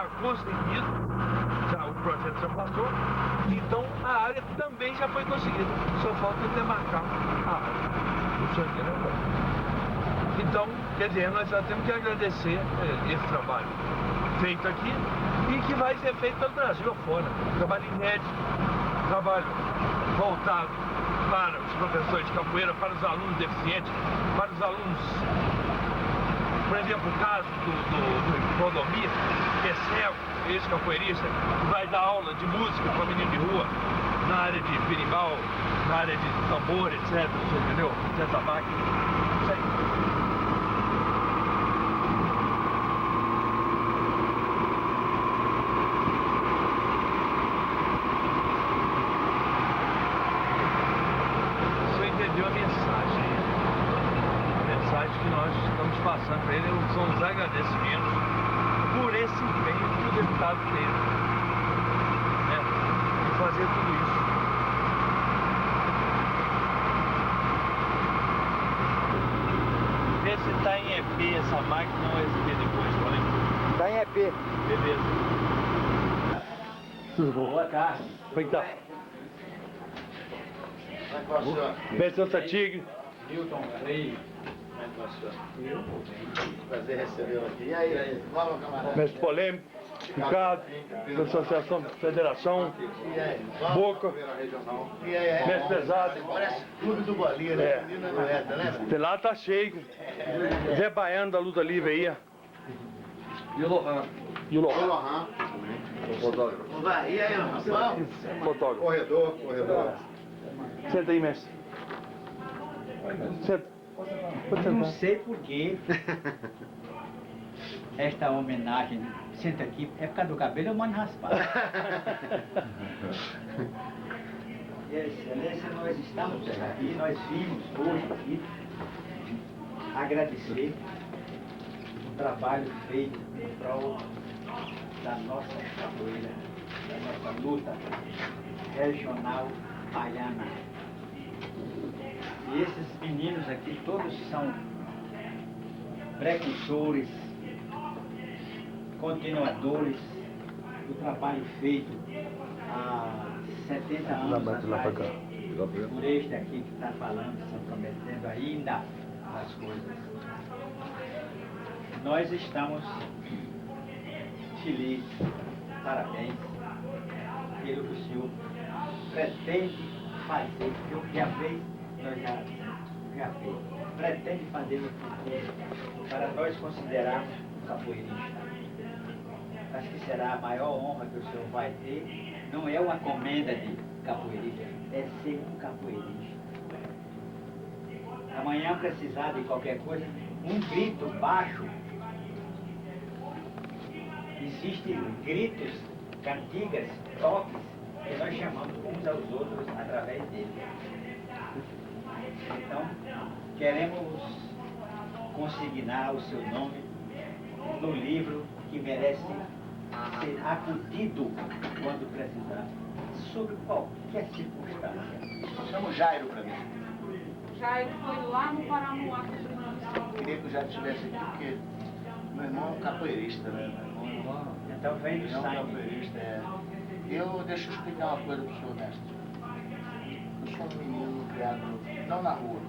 está conseguido, já, o projeto já passou, então a área também já foi conseguida. Só falta demarcar a área. O Sangue, né? Então, quer dizer, nós já temos que agradecer esse trabalho feito aqui e que vai ser feito pelo Brasil afora. Trabalho inédito, trabalho voltado para os professores de capoeira, para os alunos deficientes, para os alunos, por exemplo, o caso do Valdomiro, que é cego, ex-capoeirista, que vai dar aula de música para menino de rua, na área de berimbau, na área de tambor, etc. Você entendeu? Essa máquina. Isso aí. Que nós estamos passando para ele são os agradecimentos por esse empenho que o deputado teve, né, de fazer tudo isso. Vê se está em EP essa máquina ou SP depois, falei. Está em EP. Beleza. Tudo bom? Boa tarde. Como é que tá? Mestre Santa Tigre. Milton Rei. Prazer recebê-lo aqui. E aí, vamos, camarada? Mestre Polêmico, Ricardo, da Associação Federação, Boca, E aí, Mestre Pesado. Parece clube do Bolinha, né? É. Menina Noeta, né? Tem lá tá cheio. Zé Baiano da Luta Livre aí, ó. E o Lohan? E o Lohan. Lohan. O fotógrafo. E aí, Lohan? Vamos? Fotógrafo. Corredor. Senta aí, mestre. Senta. Pode Não sentar. sei por que esta homenagem, senta aqui, é por causa do cabelo, eu mando raspar. Excelência, nós estamos aqui, nós vimos hoje aqui agradecer o trabalho feito em prol da nossa capoeira, da nossa luta regional baiana. E esses meninos aqui todos são precursores, continuadores do trabalho feito há 70 anos atrás por este aqui que está falando, se prometendo ainda as coisas. Nós estamos felizes, parabéns pelo que o senhor pretende fazer, porque o que já fez, nós já fez. Pretende fazer no futuro para nós considerarmos um capoeirista. Acho que será a maior honra que o senhor vai ter. Não é uma comenda de capoeirista, é ser um capoeirista. Amanhã precisar de qualquer coisa, um grito baixo. Existem gritos, cantigas, toques, que nós chamamos uns aos outros através dele. Então, queremos consignar o seu nome no livro que merece ser acudido quando precisar, sobre qualquer circunstância. Chama o Jairo pra mim. Jairo foi lá no Paranoá. Queria que o Jairo estivesse aqui, porque meu irmão é um capoeirista, né? Meu irmão Então vem do é um sangue. capoeirista, Deixa eu explicar uma coisa pro senhor, mestre. Eu sou um menino criado, não na rua.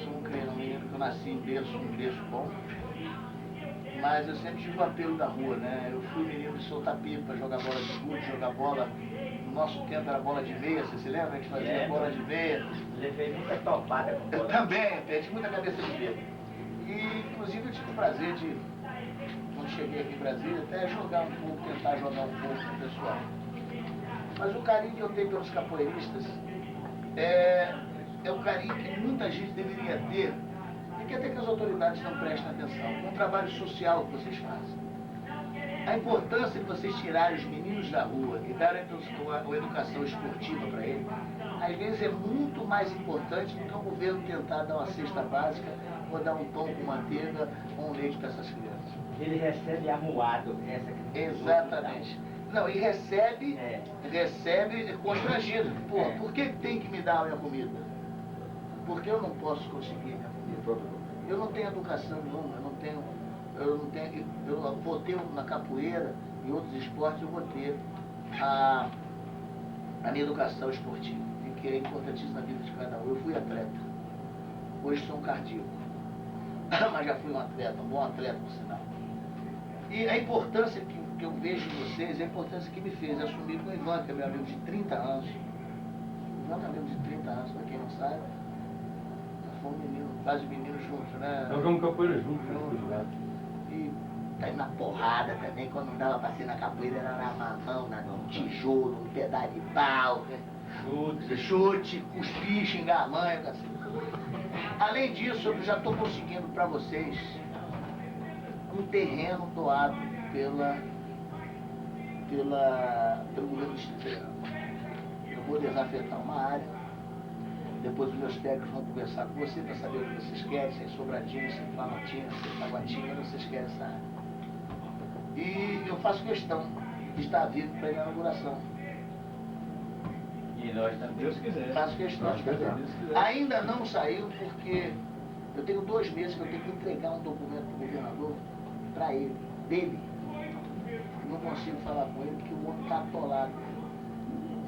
Sou um menino que eu nasci em berço, um berço bom. Mas eu sempre tive o apelo da rua, né? Eu fui menino de soltar pipa, jogar bola de gude, jogar bola. No nosso tempo era bola de meia, você se lembra? A gente fazia bola de meia. Levei muita topada com bola. Eu também, perdi muita cabeça de dedo. E, inclusive, eu tive o prazer de, quando cheguei aqui em Brasília, até jogar um pouco, tentar jogar um pouco com o pessoal. Mas o carinho que eu tenho pelos capoeiristas é o carinho que muita gente deveria ter, e que até que as autoridades não prestem atenção, com o trabalho social que vocês fazem. A importância de vocês tirarem os meninos da rua e darem a educação esportiva para eles, às vezes é muito mais importante do que o governo tentar dar uma cesta básica ou dar um pão com manteiga ou um leite para essas crianças. Ele recebe amuado essa criança. Exatamente. Não, e recebe constrangido. Pô, por que tem que me dar a minha comida? Porque eu não posso conseguir minha comida. Eu não tenho educação nenhuma, eu não tenho eu não tenho, eu vou ter na capoeira e outros esportes, eu vou ter a minha educação esportiva, que é importantíssima na vida de cada um. Eu fui atleta, hoje sou um cardíaco, mas já fui um atleta, um bom atleta, por sinal. E a importância que eu vejo em vocês, a importância que me fez assumir com o Ivan, que é meu amigo de 30 anos. O Ivan é amigo de 30 anos, para quem não sabe. Nós fomos quase meninos juntos, né? Nós jogamos capoeira juntos, né? E tá indo na porrada também, quando não dava pra ser na capoeira, era na mamão, no tijolo, um pedaço de pau, né? Chute, cuspir, xingar a mãe, assim. Além disso, eu já estou conseguindo para vocês um terreno doado pelo governo do Distrito Federal. Eu vou desafetar uma área, depois os meus técnicos vão conversar com você para saber o que vocês querem, se é Sobradinho, se é Planaltina, se é Taguatinga, vocês querem essa área. E eu faço questão de estar vivo para ir na inauguração. E nós também. Deus quiser. Faço questão. Ainda não saiu porque eu tenho 2 meses que eu tenho que entregar um documento para o governador, para ele, dele. Não consigo falar com ele porque o homem está atolado.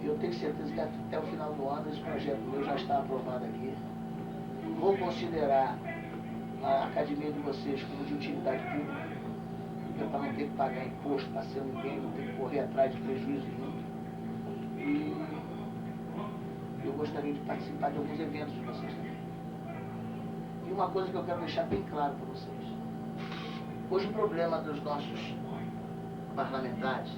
E eu tenho certeza que até o final do ano esse projeto meu já está aprovado aqui. Vou considerar a academia de vocês como de utilidade pública, para não ter que pagar imposto, para ser ninguém, não ter que correr atrás de prejuízo nenhum. E eu gostaria de participar de alguns eventos de vocês também. E uma coisa que eu quero deixar bem claro para vocês. Hoje o problema dos nossos parlamentares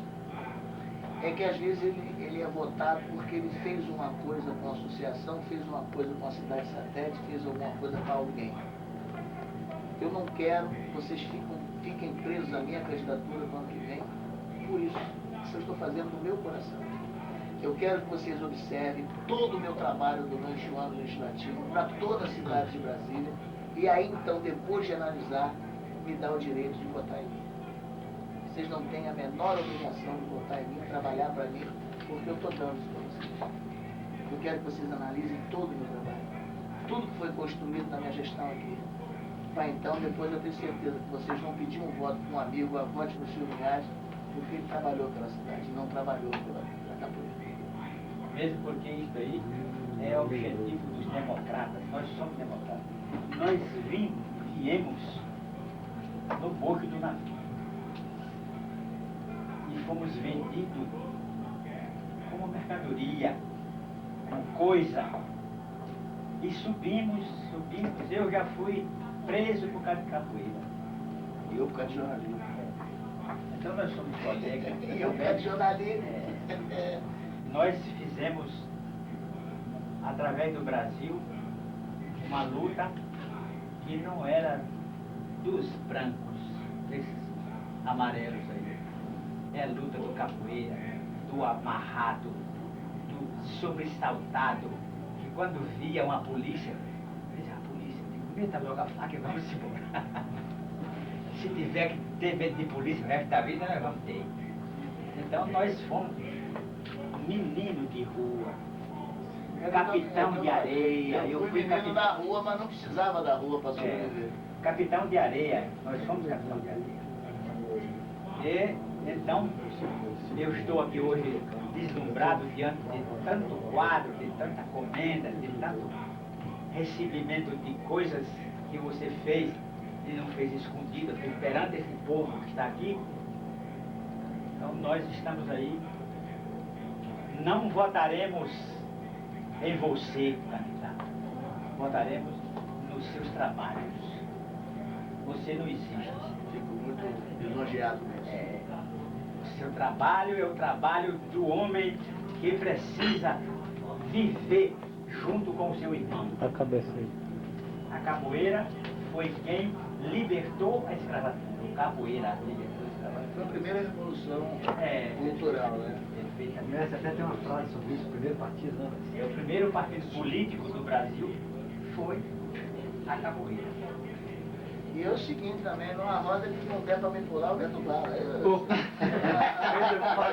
é que às vezes ele é votado porque ele fez uma coisa com a associação, fez uma coisa com a cidade satélite, fez alguma coisa para alguém. Eu não quero que vocês fiquem presos à minha candidatura no ano que vem, por isso. Isso eu estou fazendo do meu coração. Eu quero que vocês observem todo o meu trabalho durante o ano legislativo para toda a cidade de Brasília e aí então, depois de analisar, me dá o direito de votar em mim. Vocês não têm a menor obrigação de votar em mim, trabalhar para mim, porque eu estou dando isso para vocês. Eu quero que vocês analisem todo o meu trabalho, tudo que foi construído na minha gestão aqui, para então, depois eu tenho certeza que vocês vão pedir um voto para um amigo, a vote no Silvio Linhares, porque ele trabalhou pela cidade e não trabalhou pela capoeira. Mesmo porque isso aí é o objetivo dos democratas. Nós somos democratas. Nós viemos no bojo do navio. E fomos vendidos como mercadoria, como coisa. E subimos. Eu já fui preso por causa de capoeira. E eu por causa de jornalismo. Então nós somos colegas. E eu por causa de jornalismo. Nós fizemos, através do Brasil, uma luta que não era dos brancos, desses amarelos aí. É a luta do capoeira, do amarrado, do sobressaltado, que quando via uma polícia, dizia, a polícia, meta logo a faca e vamos embora. Se tiver que ter medo de polícia o resto da vida, nós vamos ter. Então nós fomos menino de rua, capitão de areia. Eu fui menino da rua, mas não precisava da rua para sobreviver. Capitão de areia, nós somos capitão de areia. E então eu estou aqui hoje deslumbrado diante de tanto quadro, de tanta comenda, de tanto recebimento de coisas que você fez e não fez escondido, perante esse povo que está aqui. Então nós estamos aí. Não votaremos em você, candidato. Votaremos nos seus trabalhos. Você não existe. Fico muito lisonjeado mesmo. O seu trabalho é o trabalho do homem que precisa viver junto com o seu irmão. A cabeça aí. A capoeira foi quem libertou a escravatura. O capoeira libertou a escravatura. Foi a primeira revolução cultural, né? Você até tem uma frase sobre isso, o primeiro partido, né? O primeiro partido político do Brasil foi a capoeira. E é o seguinte também, numa roda que não der para me pular, eu meto bala.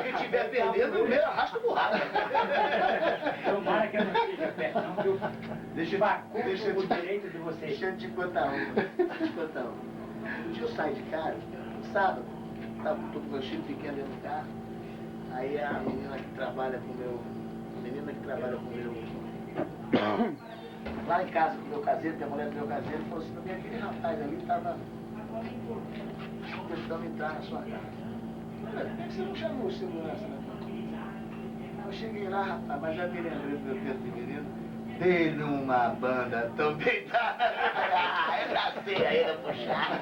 Quem estiver perdendo, eu meio arrasto burrada. Tomara que eu não esteja perto, não, que eu Deixa faculto o direito de vocês. Deixa eu te contar uma. Um dia eu saí de casa, sábado, estava com todo meu filho pequeno dentro do carro. Aí a menina que trabalha com lá em casa com o meu caseiro, que é a mulher do meu caseiro, falou assim, também aquele rapaz ali estava tentando entrar na sua casa. Por que você não chamou o segurança, né? Eu cheguei lá, rapaz, mas já me lembrei do meu tempo de menino. Dei numa banda tão deitada. Eu já sei ainda puxar.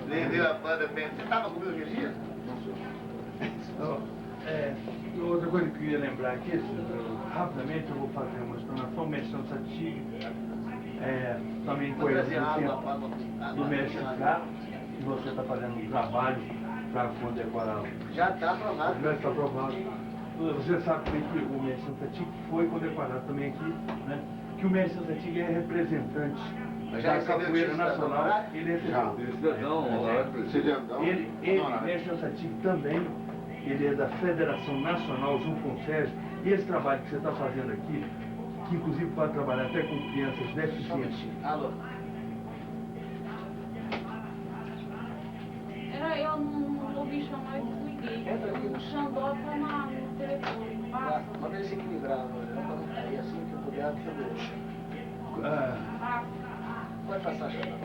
Levei a banda bem. Você estava comigo aquele dia? Outra coisa que eu ia lembrar aqui, rapidamente eu vou fazer uma explanação, o mestre Satig, também conhece o mestre K, que você está fazendo um trabalho para condecorá-lo. Já está aprovado. Já está aprovado. Você sabe também que o mestre Satig foi condecorado também aqui, né? Que o mestre Satig é representante da capoeira nacional. Ele recebeu. O mestre Satig também. Ele é da Federação Nacional, junto com o Sérgio, e esse trabalho que você está fazendo aqui, que inclusive pode trabalhar até com crianças deficientes. Alô? Eu não ouvi chamar e desliguei. O Xandó tá no telefone, passa. Manda ele se equilibrar, para não cair assim que eu puder, que eu deixo. Pode passar, Xandó.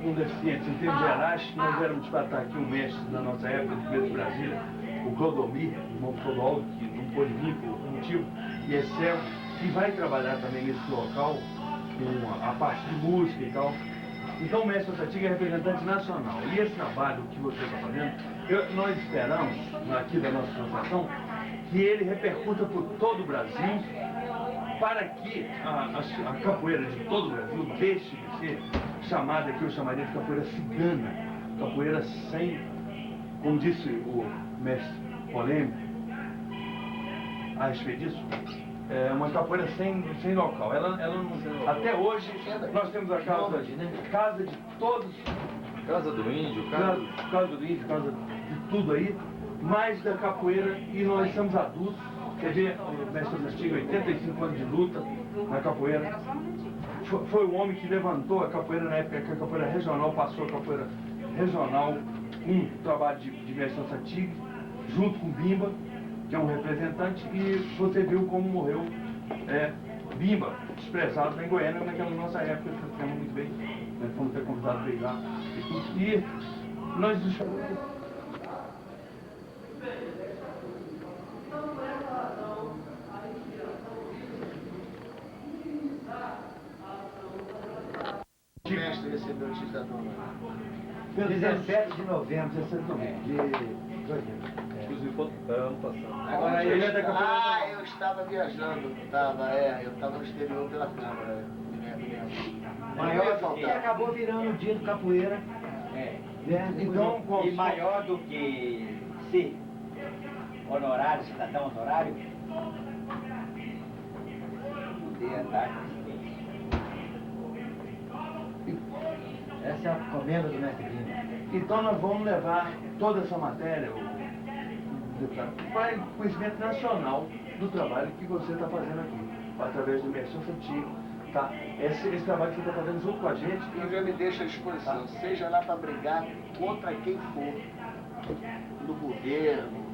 Com deficientes, em termos gerais, nós éramos para estar aqui um mestre da nossa época, do Pedro Brasília, o Clodomir, irmão do Clodoaldo, que não pôde vir por algum motivo, e é cego, e vai trabalhar também nesse local, com a parte de música e tal. Então o mestre Satig é representante nacional. E esse trabalho que você está fazendo, nós esperamos, aqui da nossa associação, que ele repercuta por todo o Brasil, para que a capoeira de todo o Brasil deixe de ser chamada, que eu chamaria de capoeira cigana, capoeira sem, como disse o mestre polêmico a respeito disso, é uma capoeira sem local. Ela não, até hoje nós temos a casa de todos, Casa do Índio, casa do índio, casa de tudo aí, mais da capoeira, e nós somos adultos. Quer ver, o mestre Satig, 85 anos de luta na capoeira. Foi o homem que levantou a capoeira na época que a capoeira regional passou a capoeira regional, um trabalho de mestre Satig, junto com Bimba, que é um representante, e você viu como morreu Bimba, desprezado em Goiânia naquela nossa época, que você lembra muito bem, né? Fomos ter convidado para ir lá e tudo. E nós nos O mestre recebeu o título da dona. 17 de novembro. 17 de novembro. Inclusive, ano passado. Agora ele é da capoeira. eu estava viajando, eu estava no exterior pela Câmara. Me lembro. Maior do que acabou virando o dia do capoeira. Então, E maior do que ser honorário, cidadão honorário, poder andar com Essa é a comenda do mestre Bimba. então nós vamos levar toda essa matéria, para o conhecimento nacional do trabalho que você está fazendo aqui, através do mestre Satig, tá? Esse trabalho que você está fazendo junto com a gente. E já me deixa à disposição, seja lá para brigar contra quem for, do governo,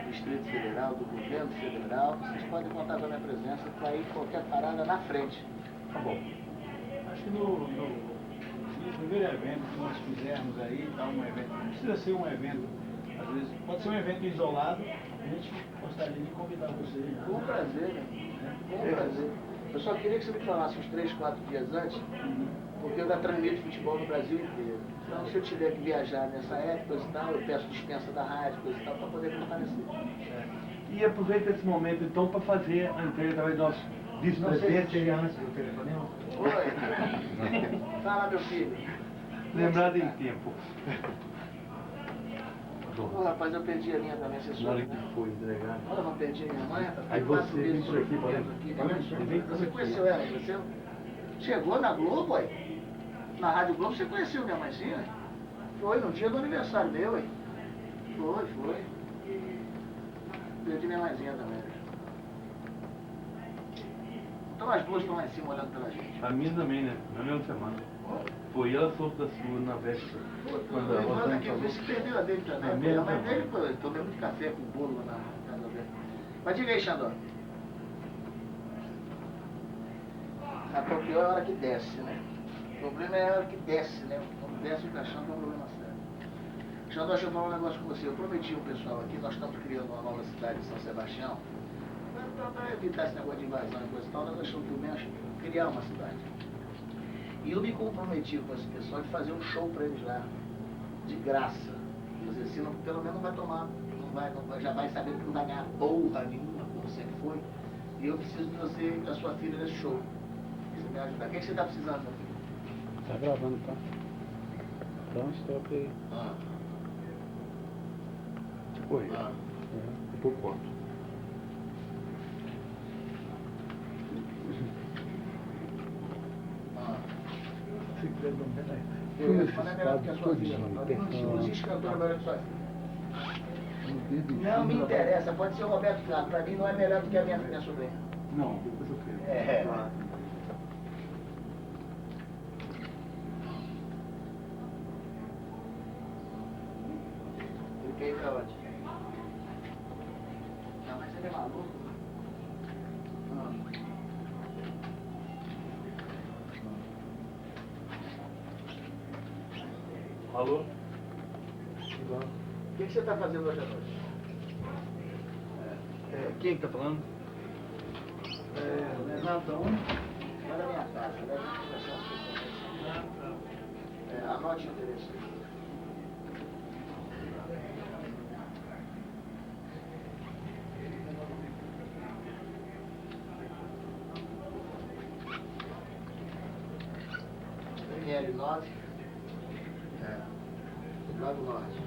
do Distrito Federal, do governo federal, vocês podem contar com a minha presença para ir qualquer parada na frente. Tá bom. Acho que no primeiro evento que nós fizermos aí, tá, um evento, não precisa ser um evento, às vezes pode ser um evento isolado, a gente gostaria de convidar vocês. Né? Com prazer, né? Com prazer. Eu só queria que você me falasse uns 3, 4 dias antes, porque eu ainda transmito futebol no Brasil inteiro. Então, se eu tiver que viajar nessa época e tal, eu peço dispensa da rádio, coisa e tal, para poder comparecer. E aproveita esse momento então para fazer a entrega através do nosso Não sei se vice-presidente. seria antes do telefonema. Oi. Fala, meu filho. Lembrado em tempo. Ô, rapaz, eu perdi a minha também, você Na soube, hora né? que foi entregar. Olha, eu não perdi a minha mãe, rapaz. Aí Fiquei 4 você vem meses por aqui, sofrendo Vem por Você aqui. conheceu ela? Você chegou na Globo, aí? Na Rádio Globo, você conheceu minha mãezinha? Foi, no dia do aniversário meu, hein? Foi. Perdi minha mãezinha também. Então as duas estão lá em cima olhando pela gente. A minha também, né? Na mesma semana. Pô, e ela falou da sua na véspera. Quando a Manda Rosane aqui, falou. vê se perdeu a dele também. É mesmo? A mãe dele, pô, eu tomei muito café com bolo lá na casa dele. Mas diga aí, Xandó. A pior é a hora que desce, né? O problema é a hora que desce, né? Quando desce o caixão é um problema sério. Xandó, deixa eu falar um negócio com você. Eu prometi ao pessoal aqui, nós estamos criando uma nova cidade de São Sebastião. Para evitar esse negócio de invasão e coisa e tal, nós achamos por menos criar uma cidade. E eu me comprometi com esse pessoal de fazer um show para eles lá, de graça. Quer dizer, se não, pelo menos não vai tomar, já vai saber que não vai ganhar porra nenhuma, como sempre foi. E eu preciso de você, da sua filha, nesse show. Você me ajudar. O que você está precisando, meu filho? Tá gravando, tá? Então, stop aí. Oi. Ah. Por quanto? Mas é melhor que a sua filha. Não existe cantora melhor que a sua filha. Não me interessa, pode ser o Roberto Carlos. Para mim não é melhor do que a minha sobrinha. Não, depois eu quero. É. Ele quer ir pra onde? Não, mas ele é maluco. Alô? O que você está fazendo hoje à noite? Quem que tá falando? Levantão. Vai na minha casa, né? Conversar com você. Anote o endereço. NL9. Lago Norte.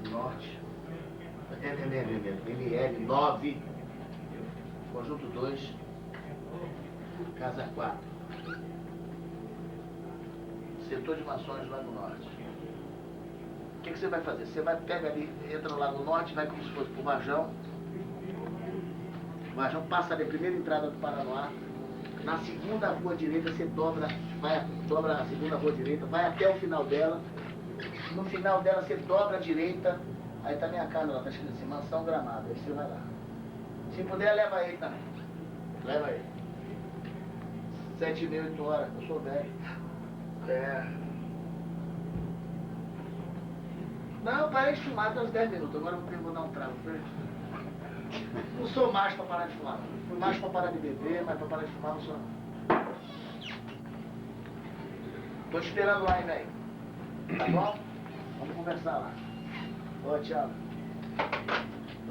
Norte. NL9. Conjunto 2. Casa 4. Setor de mações Lago Norte. O que você vai fazer? Você vai pegar ali, entra no Lago Norte, vai como se fosse pro Varjão. O Varjão passa ali a primeira entrada do Paranoá. Na segunda rua direita você dobra a segunda rua direita, vai até o final dela. No final dela você dobra a direita. Aí tá minha casa lá, tá escrito assim, Mansão Gramado. Aí você vai lá. Se puder, leva ele também. Leva ele. 7h30, 8 horas, eu sou velho. Não, eu parei de fumar até uns 10 minutos. Agora eu vou dar um trago. Não sou mais pra parar de fumar. Fui mais pra parar de beber, mas pra parar de fumar não sou não. Tô te esperando lá, hein, velho. Tá bom? Vamos conversar lá. Ô, tchau.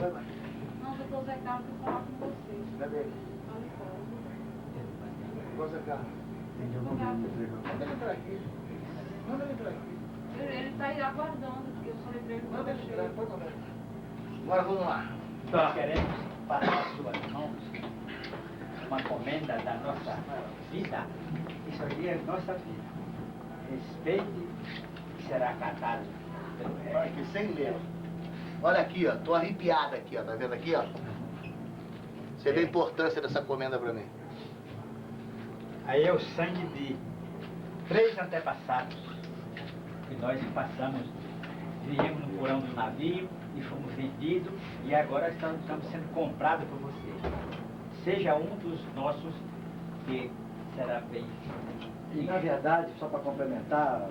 Oi, mãe. Não, doutor Zé Carlos, eu vou falar com vocês. Cadê ele? Ali fora. Ô, Zé Carlos. Manda ele entrar aqui. Manda ele entrar aqui. Ele tá aí aguardando, porque eu só lembrei que eu Manda ele cheio. entrar, pode mandar. Agora vamos lá. Nós queremos passar às suas mãos uma comenda da nossa vida. Isso aqui é nossa vida. Respeite e será catado pelo Olha resto. aqui, sem ler. Olha aqui, ó. Tô arrepiado aqui, ó. Tá vendo aqui, ó? Você vê a importância dessa comenda pra mim. Aí é o sangue de 3 antepassados que nós passamos, viemos no porão do navio e fomos vendidos e agora estamos sendo comprados por você. Seja um dos nossos que será bem. E na verdade, só para complementar,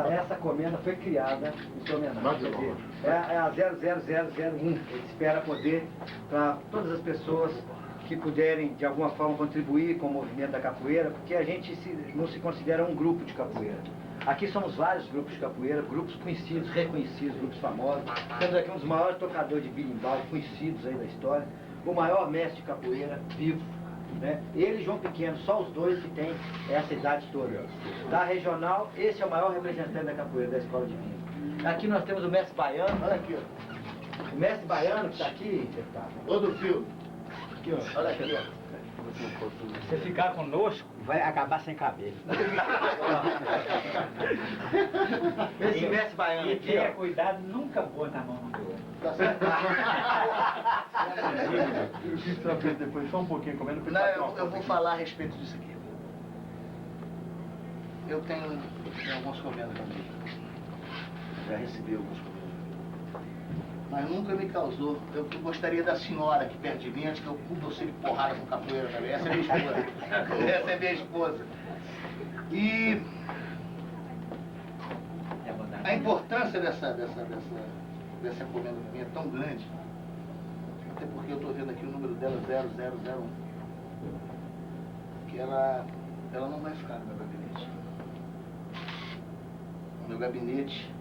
essa comenda foi criada em sua homenagem. Quer dizer, é a 00001. Ele espera poder para todas as pessoas que puderem de alguma forma contribuir com o movimento da capoeira, porque a gente não se considera um grupo de capoeira. Aqui somos vários grupos de capoeira, grupos conhecidos, reconhecidos, grupos famosos. Temos aqui um dos maiores tocadores de berimbau conhecidos aí da história, o maior mestre de capoeira vivo, né? Ele e João Pequeno, só os dois que têm essa idade toda. Da regional, esse é o maior representante da capoeira da Escola de Vinho. Aqui nós temos o mestre baiano, Olha aqui, ó. o mestre baiano que está aqui, deputado. Ô do fio. Aqui, ó. Olha aqui, ó. Se ficar conosco, vai acabar sem cabelo. Esse mestre baiano E aqui, tenha ó. cuidado, nunca pôr na mão do outro. Tá certo? Eu quis saber depois, só um pouquinho, comendo. Não, eu vou falar a respeito disso aqui. Eu tenho alguns comentários também. Já recebi alguns comentários. Mas nunca me causou. Eu gostaria da senhora aqui perto de mim, antes que eu cubra você de porrada com capoeira também. Essa é minha esposa. Essa é minha esposa. E a importância dessa encomenda para mim é tão grande, até porque eu estou vendo aqui o número dela 0001, que ela não vai ficar no meu gabinete. O meu gabinete,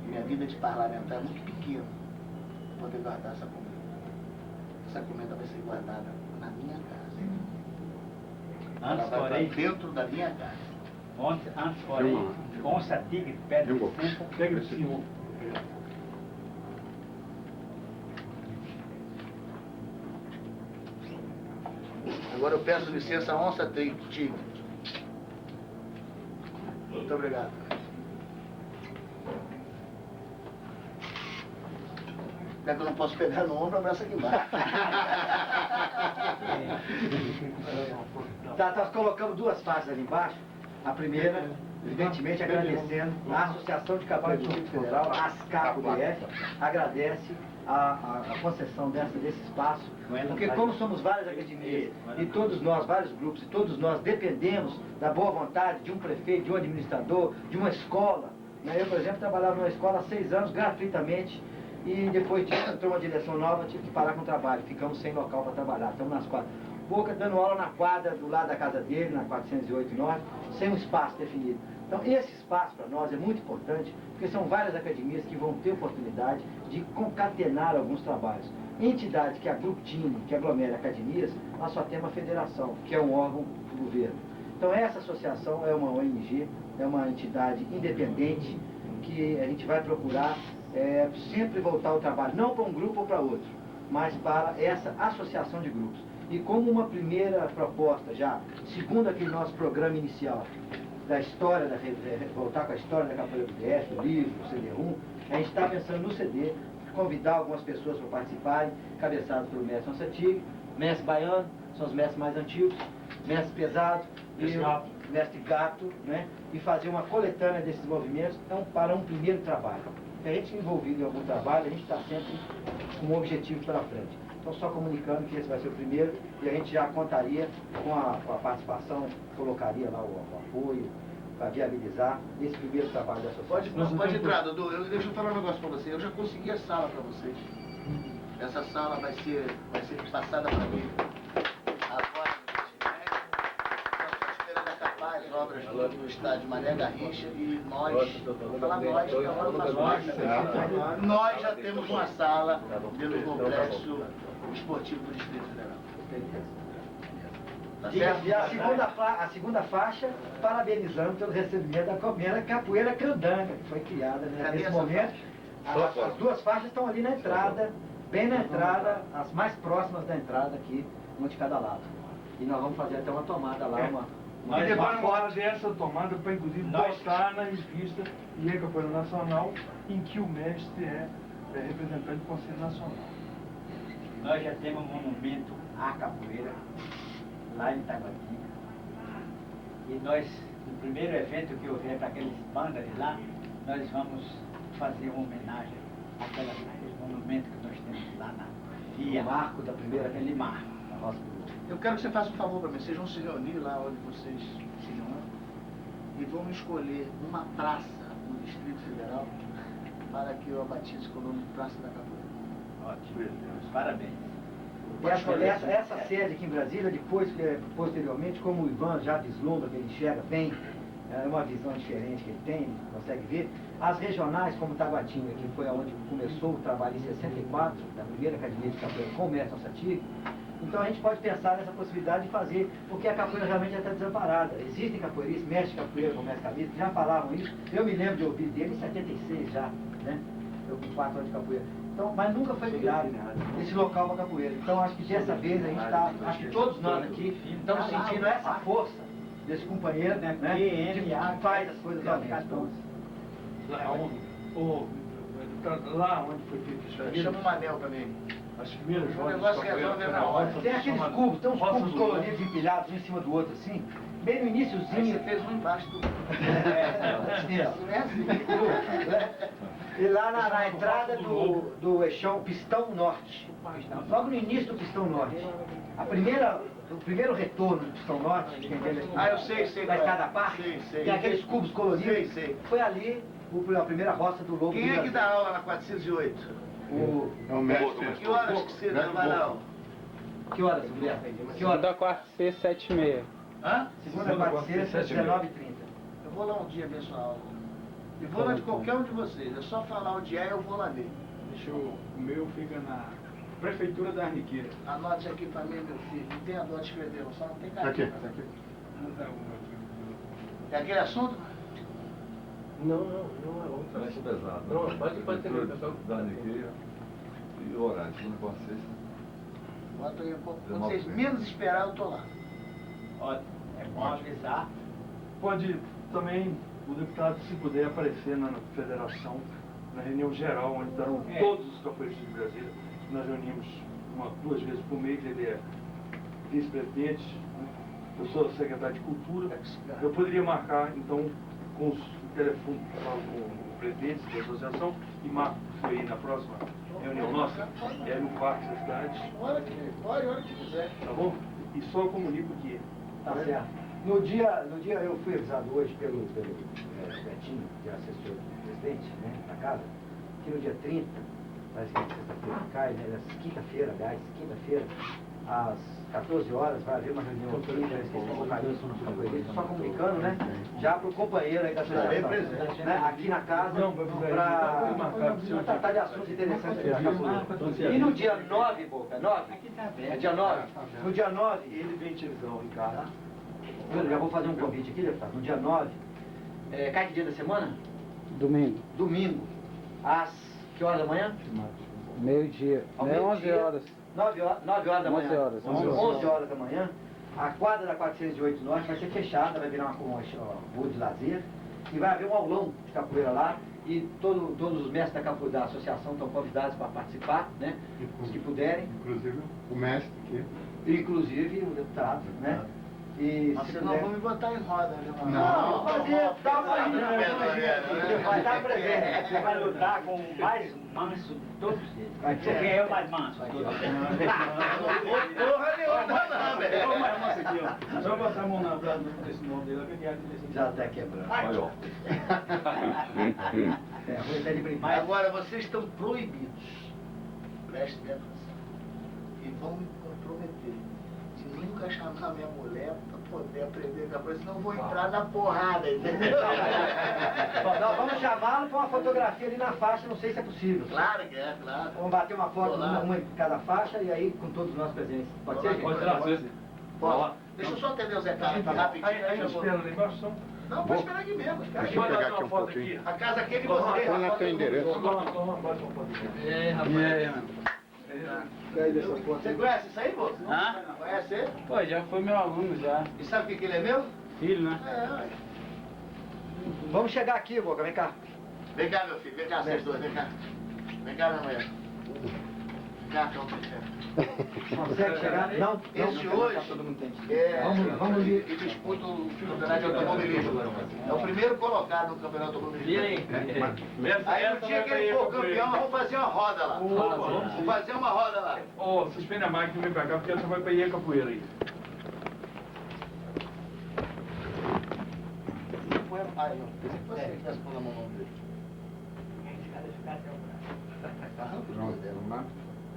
minha vida de parlamentar é muito pequena para poder guardar essa comenda. Essa comenda vai ser guardada na minha casa. Ela vai estar dentro da minha casa. Antes, porém, onça, tigre, pedra, senta. Pega esse senhor. Agora eu peço licença, onça, tigre. Muito obrigado. Já que eu não posso pegar no ombro, abraça aqui embaixo. Nós colocamos duas faixas ali embaixo. A primeira, evidentemente, agradecendo a Associação de Capoeira do Distrito Federal, a ASCAP-UF, agradece a concessão desse espaço, porque como somos várias academias, e todos nós, vários grupos, e todos nós dependemos da boa vontade de um prefeito, de um administrador, de uma escola. Eu, por exemplo, trabalhava numa escola há 6 anos, gratuitamente, e depois disso entrou uma direção nova, tive que parar com o trabalho, ficamos sem local para trabalhar, estamos nas quadras. Boca dando aula na quadra do lado da casa dele, na 408 Norte, sem um espaço definido. Então esse espaço para nós é muito importante, porque são várias academias que vão ter oportunidade de concatenar alguns trabalhos. Entidades que aglutinem, que aglomerem academias, nós só temos a federação, que é um órgão do governo. Então essa associação é uma ONG, é uma entidade independente, que a gente vai procurar sempre voltar ao trabalho, não para um grupo ou para outro, mas para essa associação de grupos. E como uma primeira proposta, já segundo aquele nosso programa inicial, da história, voltar com a história da capoeira do DF, do livro, do CD1, a gente está pensando no CD, convidar algumas pessoas para participarem, cabeçados pelo mestre Onça Tigre, mestre Baiano, são os mestres mais antigos, mestre Pesado e o mestre Gato, né? E fazer uma coletânea desses movimentos para um primeiro trabalho. Se a gente envolvido em algum trabalho, a gente está sempre com um objetivo pela frente. Então, só comunicando que esse vai ser o primeiro e a gente já contaria com a participação, colocaria lá o apoio para viabilizar esse primeiro trabalho da associação. Pode entrar, Dudu. Deixa eu falar um negócio para você. Eu já consegui a sala para vocês. Essa sala vai ser passada para mim agora no esperando acabar as obras do estádio Mané Garrincha e nós, vou falar nós, porque agora eu faço nós já temos uma sala dentro do complexo esportivo do Distrito Federal. Tá certo? E a segunda faixa, parabenizando pelo recebimento da primeira capoeira candanga, que foi criada nesse momento. As duas faixas estão ali na entrada, bem na entrada, as mais próximas da entrada aqui, uma de cada lado. E nós vamos fazer até uma tomada lá, Nós levamos uma hora dessa tomada para, inclusive, botar na revista e a Capoeira Nacional, em que o mestre é representante do Conselho Nacional. Nós já temos um monumento à capoeira, lá em Taguatinga. E nós, no primeiro evento que houver para aqueles bandas de lá, nós vamos fazer uma homenagem àquele monumento que nós temos lá na via. O marco da primeira, aquele marco. Eu quero que você faça um favor para mim. Vocês vão se reunir lá onde vocês se reúnem e vão escolher uma praça no Distrito Federal para que eu a batize com o nome de Praça da Capoeira. Ótimo. Parabéns. E essa sede aqui em Brasília, posteriormente, como o Ivan já vislumbra, que ele enxerga bem, é uma visão diferente que ele tem, consegue ver, as regionais, como Taguatinga, que foi onde começou o trabalho em 64, da primeira academia de capoeira com o mestre Onça Tigre. Então a gente pode pensar nessa possibilidade de fazer, porque a capoeira realmente já está desamparada. Existem capoeiristas, mestres de capoeira, como mestre Camilo, que já falavam isso. Eu me lembro de ouvir dele em 76 já, né? Eu com 4 anos de capoeira. Então, mas nunca foi criado esse local para capoeira. Então acho que dessa vez a gente está, acho que todos nós aqui estamos sentindo essa força desse companheiro, né? Que faz as coisas realmente. Lá onde foi feito isso aí? Chama o Manel também. As primeiras O rodas de negócio capoeira resolve foi na na hora. roça Tem aqueles chamada cubos, tem uns Roça cubos do Lobo. coloridos empilhados um em cima do outro, assim. Bem no Aí iníciozinho. você fez um embaixo do... Assim, ó. Não é assim. E lá na entrada do eixão Pistão Norte. Logo no início do Pistão Norte. O primeiro retorno do Pistão Norte, que tem Ah, eu sei da qual é. Escada Parque, Sei. tem aqueles cubos coloridos. Sei. Foi ali a primeira roça do Lobo. Quem é que dá aula na 408? É o mestre. Que horas que você vai dar aula? Que horas, Guilherme? Que horas? Segunda, quarta, sexta, 7h30. Hã? Segunda, quarta, sexta, 19h30. Eu vou lá um dia ver sua aula. E vou lá de qualquer um de vocês. É só falar onde é, eu vou lá ver. O meu fica na Prefeitura da Arniqueira. Anote aqui pra mim, meu filho. Não tem a dó de escrever, não. Só não tem Aqui, caneta. aqui. É aquele assunto? Não é longo. Parece pesado. Não, pode ter Prefeitura da Arniqueira e horário, segunda, quarta, sexta. Bota aí, quando vocês menos esperar, eu tô lá. Ótimo. É bom avisar. Pode também o deputado, se puder, aparecer na federação, na reunião geral, onde estão todos os capoeiristas de Brasília. Nós reunimos 2 vezes por mês, ele é vice-presidente, né? Eu sou secretário de Cultura. Eu poderia marcar, então, com o telefone, falo com o presidente da associação e marco aí na próxima reunião nossa, é no Parque da Cidade, Hora que quiser. tá bom? E só comunico que Tá certo. No dia eu fui avisado hoje pelo Betinho, que é assessor do presidente, né, da casa, que no dia 30, parece que é sexta-feira que cai, né, quinta-feira, aliás, às 14 horas vai haver uma reunião aqui, já esqueci de colocar isso no capoeirista, só comunicando, né, já para o companheiro aí da associação, né, aqui na casa, para tratar de assuntos interessantes da capoeira. E no dia 9, Boca, 9? É dia 9? No dia 9, ele vem televisão, Ricardo. eu já vou fazer um convite aqui, deputado, no dia 9, cai que dia da semana? Domingo, Domingo, às que horas da manhã? meio-dia. Ao Não é 11 meio-dia. horas. 9 horas da manhã. 11 horas. 11 horas da manhã. A quadra da 408 Norte vai ser fechada, vai virar uma rua de lazer. E vai haver um aulão de capoeira lá. E todos os mestres da associação estão convidados para participar, né? Os que puderem. Inclusive o mestre aqui. Inclusive o deputado, né? E Mas se vocês não puder... vão me botar em roda, né, mano? Não, vou fazer, dá uma Você vai estar presente. Você vai lutar com o mais manso de todos eles. Vai ter. Quem é o mais manso de todos eles? Porra nenhuma, não, velho. Olha o mais manso aqui, ó. Só botar a mão na brasa desse nome dele, que é desse. Já está quebrando. Olha, ó. Vou até de brincar. Agora, vocês estão proibidos. Prestem bem atenção. E vão me comprometer de nunca chamar minha mulher para poder aprender capoeira, senão eu vou entrar na porrada, entendeu? Nós vamos chamá-lo para uma fotografia ali na faixa, não sei se é possível. Claro que é, claro. Vamos bater uma foto, Olá. uma em cada faixa, e aí com todos nós presentes. Pode ser, gente? Pode ser. Bom, deixa eu só atender o Zé Carlos aqui rapidinho. Aí já vou. espera lá embaixo, só. Não, pode esperar aqui mesmo. Espera aqui. Deixa eu pegar Bota aqui uma um foto pouquinho. A casa aqui é de vocês. Põe lá teu endereço. Bota uma foto aqui. E aí, rapaz? Você conhece isso aí, moço? Hã? Conhece ele? Pô, já foi meu aluno, já. E sabe o que ele é meu? Filho, né? É, ué. Vamos chegar aqui, Boca, vem cá. Vem cá, meu filho, vem cá, vocês dois, vem cá. Vem cá, minha mulher. Vem cá, calma. Consegue chegar? Não? Esse não, hoje todo mundo tem. é, Vamos e disputa o campeonato de automobilismo. É o primeiro colocado no campeonato de automobilismo. E aí? Aí no dia que ele for campeão, nós vamos fazer uma roda lá. Vamos fazer uma roda lá. Ô, suspende a máquina e vem pra cá, porque ela só vai pra ir a capoeira aí. Aí, ó. Se você tivesse pondo a mão no dele. Pronto, arrumar.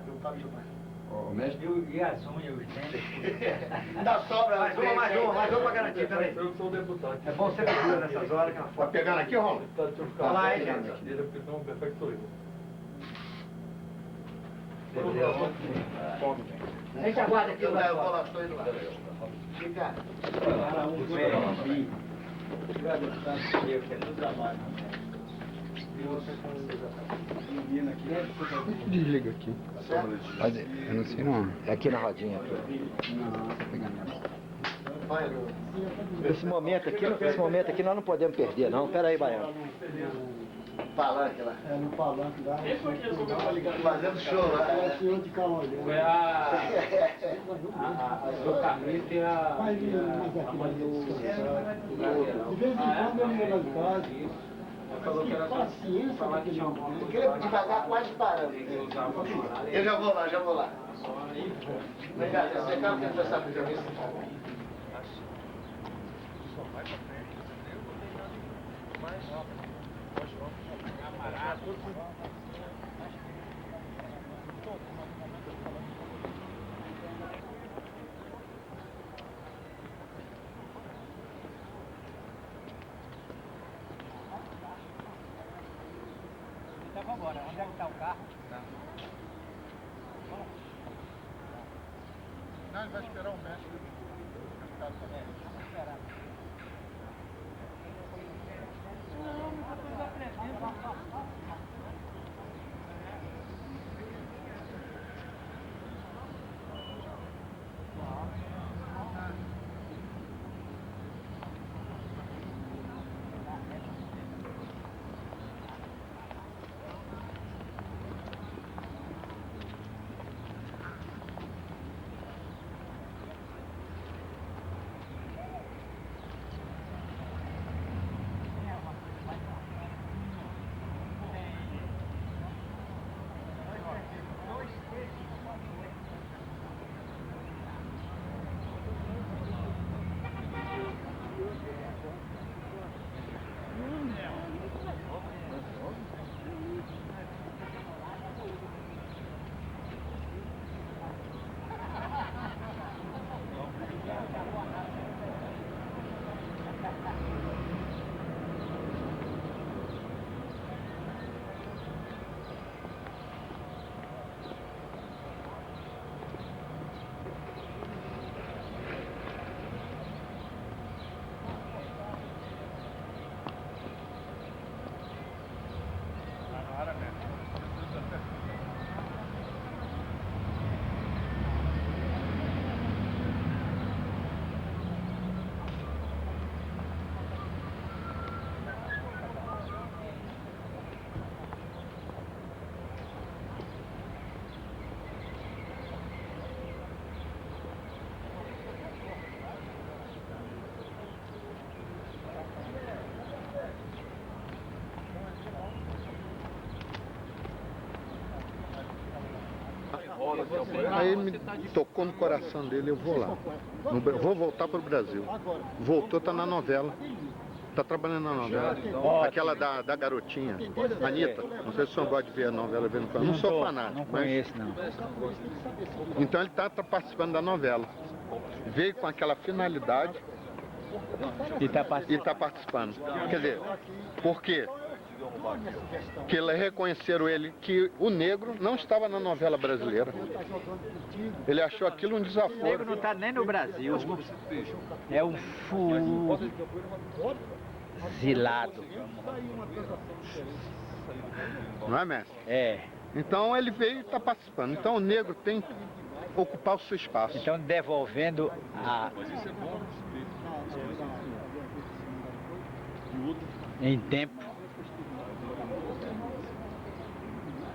Eu falo demais. O mestre. E as unhas, os dentes. Dá sobra Mais uma pra garantir, peraí. Eu sou o deputado. É bom ser figura nessas horas que ela Tá foto. pegando aqui, Romulo? Deixa eu ficar Olha lá, hein, na gente. frente dele, porque senão o perfeito sou eu. A gente aguarda aqui o Eu vou lado. lá, estou indo lá. Fica. Para um bem. Eu quero no trabalho. Desliga aqui. Eu não sei não. É aqui na rodinha. Vai, Lu. Esse momento aqui nós não podemos perder, não. Pera aí, Baiano. palanque lá. É, no palanque lá. Fazendo show lá. É o senhor de Calolhão. Foi a sua camisa e a Mas mãe do de vez em quando eu ia lá em casa. falou que era Paciência, falar que tinha uma Porque ele devagar quase parando. Eu já vou lá, já vou lá. Obrigado, você quer conversar com o entrevista? Então vamos embora. Onde é que está o carro? Não, ele vai esperar o mestre. Vamos esperar. Aí ele me tocou no coração dele, eu vou lá. Vou voltar para o Brasil. Voltou, tá na novela. Tá trabalhando na novela. Aquela da garotinha, Anitta. Não sei se o senhor gosta de ver a novela. Eu não sou fanático. Não conheço, não. Então ele tá participando da novela. Veio com aquela finalidade E está e está participando. Quer dizer, por quê? Que reconheceram ele que o negro não estava na novela brasileira. Ele achou aquilo um O negro desaforo. não está nem no Brasil. É um fuzilado. Não é, mestre? É. Então ele veio e está participando. Então o negro tem que ocupar o seu espaço. Então devolvendo em tempo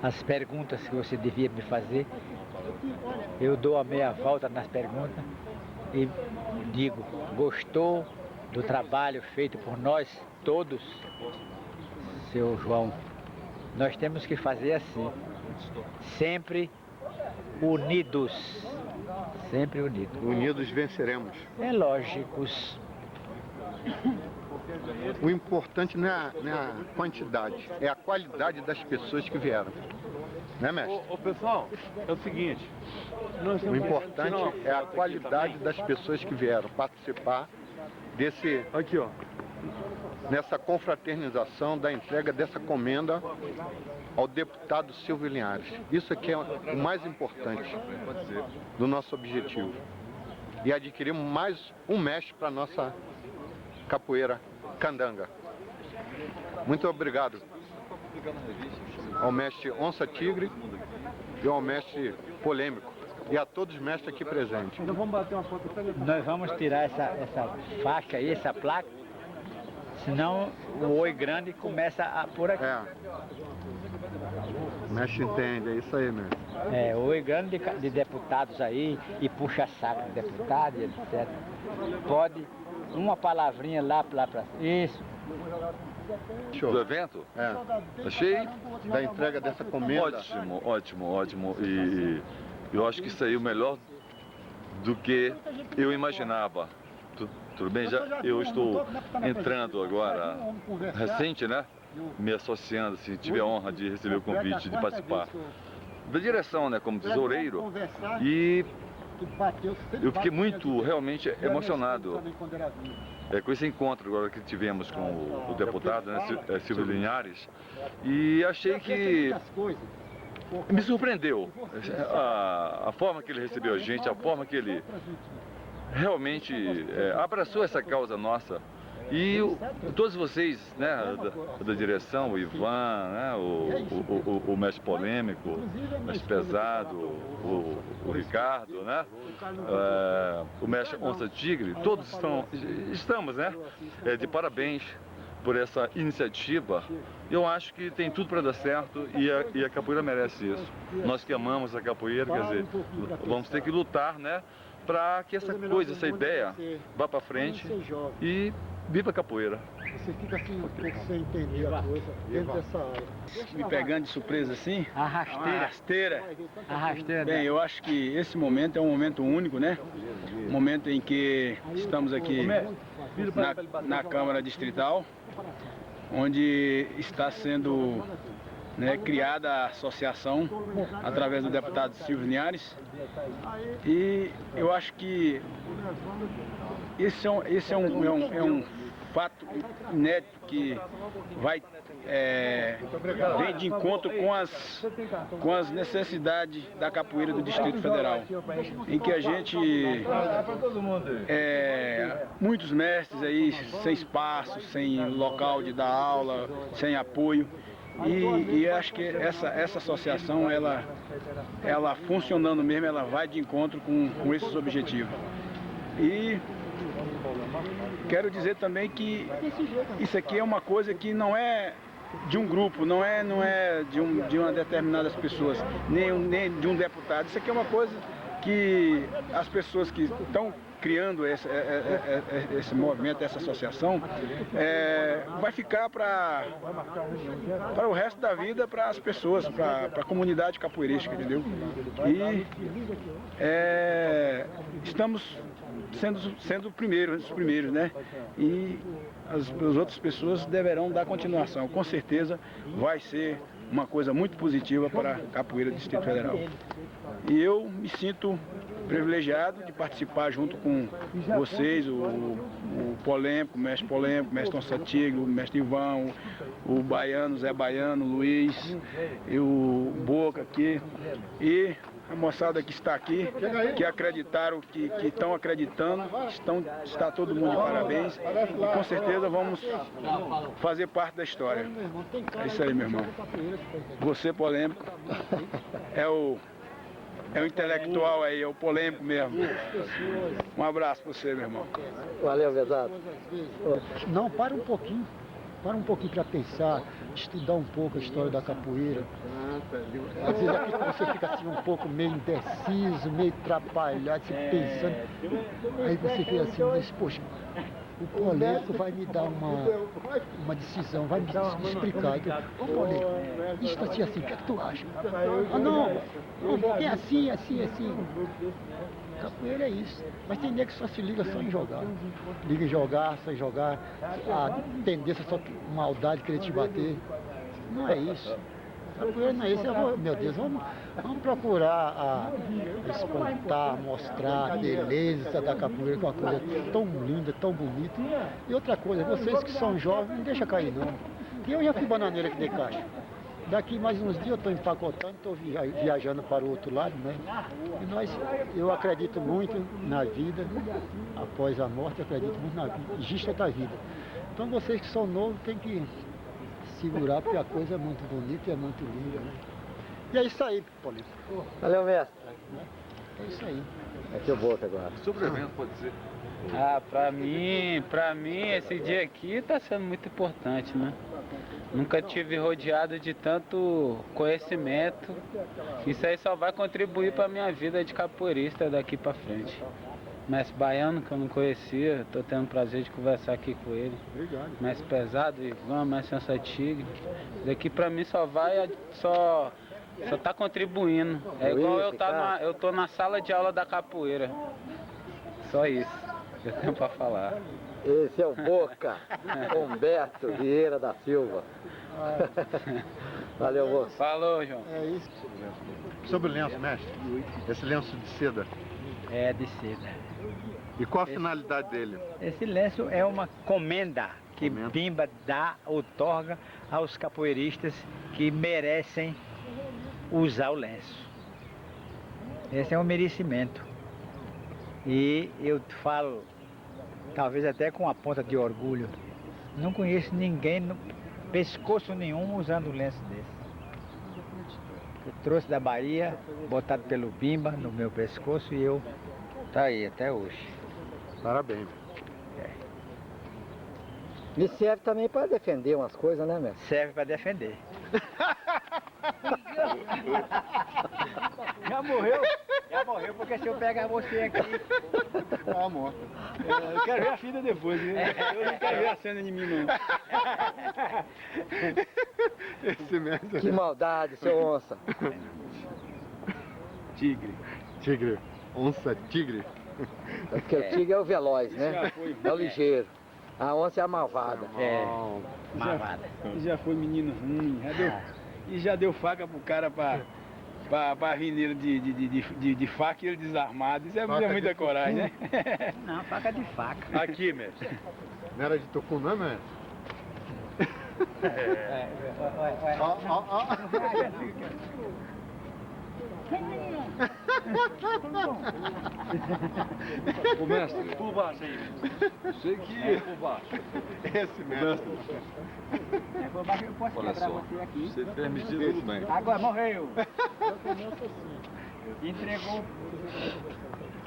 as perguntas que você devia me fazer. Eu dou a meia volta nas perguntas e digo, gostou do trabalho feito por nós todos, seu João? Nós temos que fazer assim, sempre unidos, sempre unidos. Unidos venceremos. É lógico. O importante não é a quantidade, é a qualidade das pessoas que vieram. Né, mestre? Ô pessoal, é o seguinte. O importante é a qualidade das pessoas que vieram participar desse, Aqui, ó. nessa confraternização da entrega dessa comenda ao deputado Silvio Linhares. Isso aqui é o mais importante do nosso objetivo. E adquirimos mais um mestre para a nossa capoeira candanga. Muito obrigado ao mestre Onça Tigre e ao mestre Polêmico e a todos os mestres aqui presentes. Então vamos bater uma foto. Nós vamos tirar essa faixa aí, essa placa, Senão o oi grande começa por aqui. O mestre entende, é isso aí mesmo. O oi grande de deputados aí, e puxa saco de deputado, etc. Pode, uma palavrinha lá pra... Isso. Do evento? Achei Da entrega dessa comenda. ótimo. E eu acho que saiu melhor do que eu imaginava. Tudo bem? Eu estou entrando agora, recente, né? Me associando, assim, tive a honra de receber o convite de participar da direção, né? Como tesoureiro. E eu fiquei realmente emocionado com esse encontro agora que tivemos com o deputado, né, Silvio Linhares, e achei que me surpreendeu a forma que ele recebeu a gente, a forma que ele realmente abraçou essa causa nossa. E todos vocês, né, da direção, o Ivan, né, o mestre polêmico, o mestre pesado, o Ricardo, né, o mestre Onça Tigre, todos estamos, né, de parabéns por essa iniciativa. Eu acho que tem tudo para dar certo e a capoeira merece isso. Nós que amamos a capoeira, quer dizer, vamos ter que lutar, né, para que essa coisa, essa ideia vá para frente e viva a capoeira. Você fica assim um pouco sem entender a coisa dentro dessa área. Me pegando de surpresa assim? Arrasteira. Bem, eu acho que esse momento é um momento único, né? Um momento em que estamos aqui na Câmara Distrital, onde está sendo, né, criada a associação através do deputado Silvio Linhares. E eu acho que esse é um fato inédito que vem de encontro com as necessidades da capoeira do Distrito Federal, em que a gente muitos mestres aí sem espaço, sem local de dar aula, sem apoio. E acho que essa associação, ela funcionando mesmo, ela vai de encontro com esses objetivos. E quero dizer também que isso aqui é uma coisa que não é de um grupo, não é de uma determinadas pessoas, nem de um deputado. Isso aqui é uma coisa que as pessoas que estão criando esse movimento, essa associação, vai ficar para o resto da vida, para as pessoas, para a comunidade capoeirística, entendeu? E estamos sendo os primeiros, né? E as outras pessoas deverão dar continuação. Com certeza vai ser uma coisa muito positiva para a capoeira do Distrito Federal. E eu me sinto privilegiado de participar junto com vocês, o Polêmico, o mestre Onça Tigre, o mestre Ivan, o Baiano, Zé Baiano, o Luiz, e o Boca aqui, e a moçada que está aqui, que acreditaram, que estão acreditando, está todo mundo de parabéns, e com certeza vamos fazer parte da história. É isso aí, meu irmão. Você, Polêmico, é o intelectual aí, é o polêmico mesmo. Um abraço pra você, meu irmão. Valeu, Vezado. Não, para um pouquinho para pensar, estudar um pouco a história da capoeira. Às vezes aqui você fica assim um pouco meio indeciso, meio atrapalhado, assim, pensando. Aí você fica assim, diz, poxa, o Polêmico vai me dar uma decisão, vai me explicar. Ô Polêmico, isso está assim, o que é que tu acha? Ah não, é assim. Capoeira é isso, mas tem nego que só se liga só em jogar. Liga em jogar, só em jogar, a tendência só maldade querer te bater. Não é isso. Capoeira não é isso. Meu Deus, vamos procurar espantar, mostrar a beleza da capoeira, que é uma coisa tão linda, tão bonita. E outra coisa, vocês que são jovens, não deixa cair não. Que eu já fui bananeira aqui de caixa. Daqui mais uns dias eu estou empacotando, estou viajando para o outro lado, né? E eu acredito muito na vida, após a morte, eu acredito muito na vida, existe outra vida. Então vocês que são novos têm que segurar, porque a coisa é muito bonita e é muito linda, né? E é isso aí, Polícia. Valeu, mestre. É isso aí. Aqui o Boca agora. Sobre o evento, pode ser. Ah, pra mim esse dia aqui tá sendo muito importante, né? Nunca tive rodeado de tanto conhecimento. Isso aí só vai contribuir para minha vida de capoeirista daqui para frente. Mestre Baiano, que eu não conhecia, tô tendo o prazer de conversar aqui com ele. Obrigado. Mestre Pesado, Ivan, Mestre Ança Tigre. Daqui para mim só tá contribuindo. É igual eu tô na sala de aula da capoeira. Só isso que eu tenho para falar. Esse é o Boca, Humberto Vieira da Silva. Valeu, moço. Falou, João. É isso. Sobre o lenço, mestre. Esse lenço de seda. É de seda. E qual a finalidade dele? Esse lenço é uma comenda que Bimba outorga aos capoeiristas que merecem usar o lenço. Esse é um merecimento. E eu falo, talvez até com a ponta de orgulho, não conheço ninguém, pescoço nenhum, usando um lenço desse. Eu trouxe da Bahia, botado pelo Bimba no meu pescoço e eu tá aí até hoje. Parabéns. Me serve também para defender umas coisas, né, mestre? Serve para defender. Já morreu? Já morreu, porque se eu pegar você aqui... Ah, morto. Eu quero ver a fita depois, né? Eu não quero ver a cena de mim, não. Esse mestre. Que maldade, seu onça. Tigre. Tigre. Onça tigre. É porque o tigre é o veloz, né? Já foi. É o ligeiro. A onça é a malvada. Malvada. Já foi menino ruim, já deu faca pro cara pra vir nele de faca e ele desarmado. Isso é muita coragem, né? Não, faca de faca. Aqui, mestre. Não era de tucum, não, mestre? Ô mestre, por baixo aí. Sei que é por baixo. Esse mestre. Por baixo eu posso Olha quebrar só, você aqui. você permitido, tudo bem. Agora morreu. Entregou o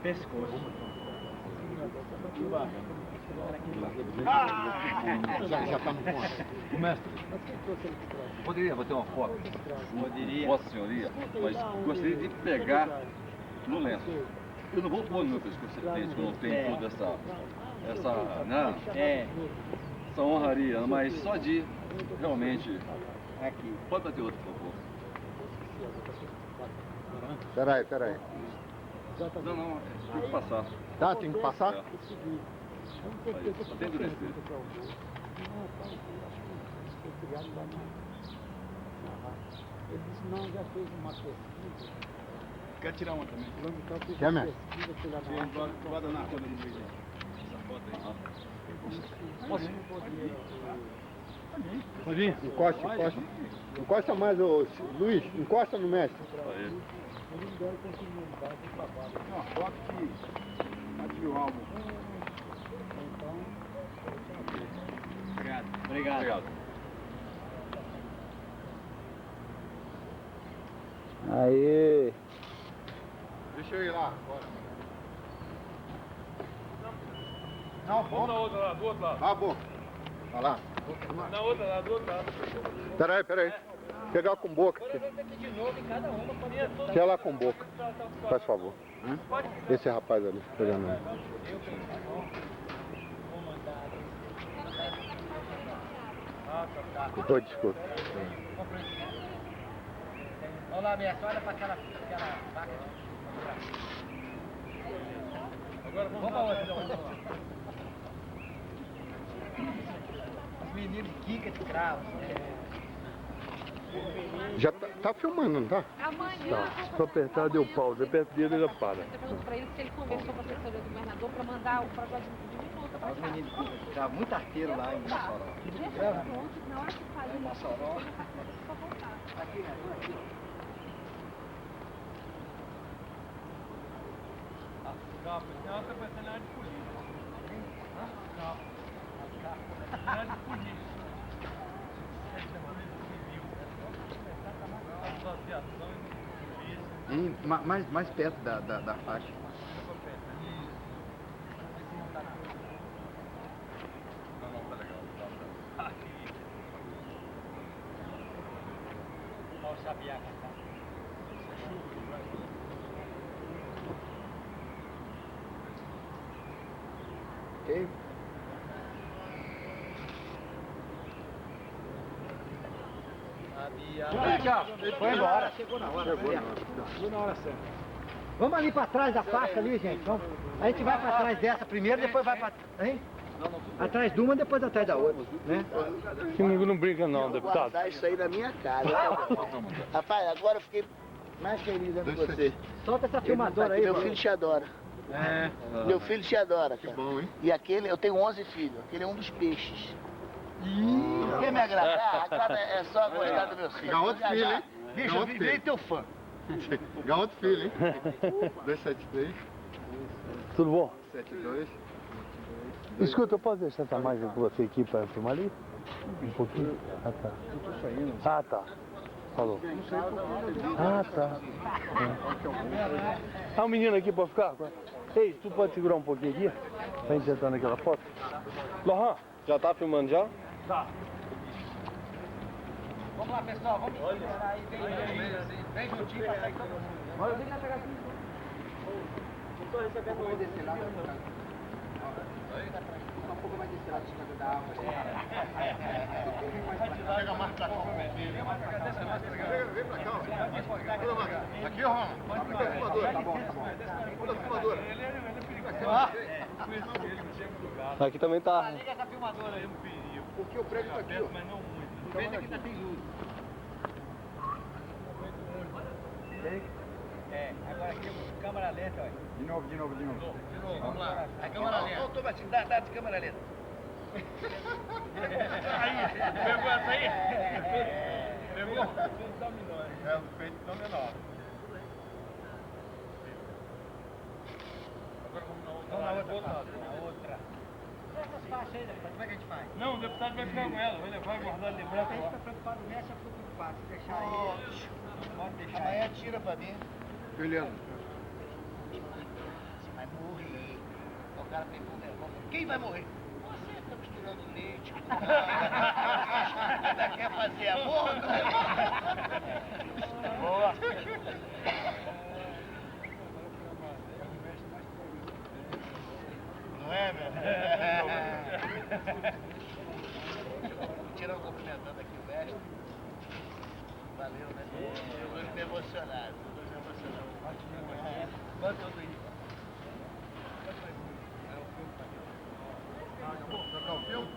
pescoço. Já tá no ponto. Mestre, poderia bater uma foto? Poderia. Vossa Senhoria, mas gostaria de pegar no lenço. Eu não vou pôr no meu pescoço serpente, que eu não tenho toda essa honraria, mas só de realmente... Aqui. Pode bater outro, por favor. Peraí. Não, tem que passar. Tá, tem que passar? Aí, só tem endurecer. Ele disse, não, já fez uma pesquisa. Quer tirar uma também? Quer, mestre? Guarda na roda no meio dele. Essa foto aí. Posso? Pode vir? Encosta. Encosta mais, ô Luiz. Encosta no mestre. Aí. Uma foto que abriu o álbum. Obrigado. Aí. Deixa eu ir lá agora. Não, vamos na outra lá, do outro lado. Ah, bom. Vai lá. Na outra lá, do outro lado. Peraí. Pegar com boca aqui. Quer lá com boca. Faz favor. Esse rapaz ali, pegando ele. Oi, desculpa. Olha lá, mestre, olha para aquela vaca. Agora vamos pra outra. Os meninos quica de cravo. Já tá filmando, não tá? Amanhã. Se apertar, deu pausa. Perto dele, ele para. Eu pergunto pra ele se ele conversou com a assessoria do governador pra mandar o projeto de minuto pra Os cá. meninos já muito arteiro lá em Mossoró. Na hora que faz ele só voltar. Capa, tem outra pensando na área de polícia. Capa. Na área de polícia. Mais perto da faixa. Ok? Aqui, ó. Foi embora. Chegou na hora. Chegou na hora certa. Vamos ali pra trás da faixa ali, gente. Vamos. A gente vai pra trás dessa primeiro, depois vai pra... Hein? Atrás de uma, depois atrás da outra, né? Comigo não brinca não, deputado. Guardar isso aí na minha cara. Rapaz, agora eu fiquei mais feliz com você. Solta essa filmadora aí. Meu filho te adora. É. Meu filho te adora, cara. Que bom, hein? E aquele, eu tenho 11 filhos. Aquele é um dos peixes. Quer me agradar? Agora é só gostar do meu filho. Garoto filho, hein? Bicho, eu virei teu fã. Garoto filho, hein? 273, Tudo bom? 72. Escuta, eu posso deixar essa máquina com você aqui para filmar ali? Um pouquinho? Ah, tá. Ah, tá. Falou. Ah, tá. Ah, o menino aqui pode ficar? Ei, tu pode segurar um pouquinho aqui? Pra gente entrar naquela foto? Lohan, já tá filmando já? Tá. Vamos lá, pessoal. Vamos esperar aí. Vem juntinho pra sair todo mundo. Olha, vem cá pegar aqui. Não tô recebendo hoje desse lado. Daqui a pouco vai descer lá de cima da água. Pega mais pra cá. Vem pra cá, ó. Aqui, ó. Fica a filmadora. Tá bom. Fica a filmadora. Aqui também tá. Liga essa filmadora aí. Porque o prédio tá aqui, ó. Mas não muito. Vem que ainda tem luz. Agora aqui, câmera lenta, olha. De novo. Vamos lá. A câmera lenta. Ô, Tomatinho, dá de câmera lenta. Aí, pegou essa aí? Pegou? É o feito tão menor. Agora vamos na outra. Vamos na outra. Essas faixas aí, deputado, como é que a gente faz? Não, o deputado vai ficar com ela, vai levar e guardar ali branco A gente lá. tá preocupado nessa, eu fico preocupado. Se deixar aí, pode deixar Amanhã aí. tira pra mim. Beleza. Você vai morrer. O cara pegou o negócio. Quem vai morrer? Você tá misturando leite com ainda quer fazer amor? Boa. Não é, velho? Tirar um cumprimentando aqui o mestre. Valeu, né? Eu tô emocionado. Bota tudo aí. Trocar o filme?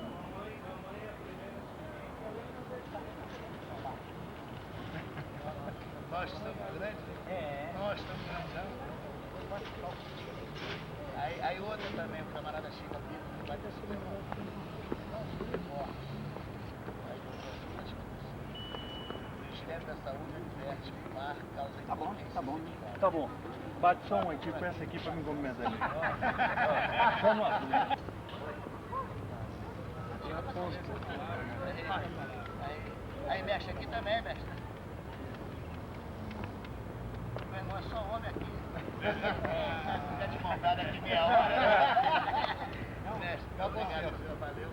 Nós estamos grandes? Nós estamos grandes, Aí outra também, o camarada chega aqui, vai ter sublemão. O Ministério da Saúde adverte que mar causa impotência. Tá bom. Bate só um aqui, põe essa aqui pra me cumprimentar ali. Vamos lá. Aí, mestre, aqui também, mestre. Meu irmão é só homem aqui. Fica de montada aqui meia hora. Mestre, obrigado. Valeu.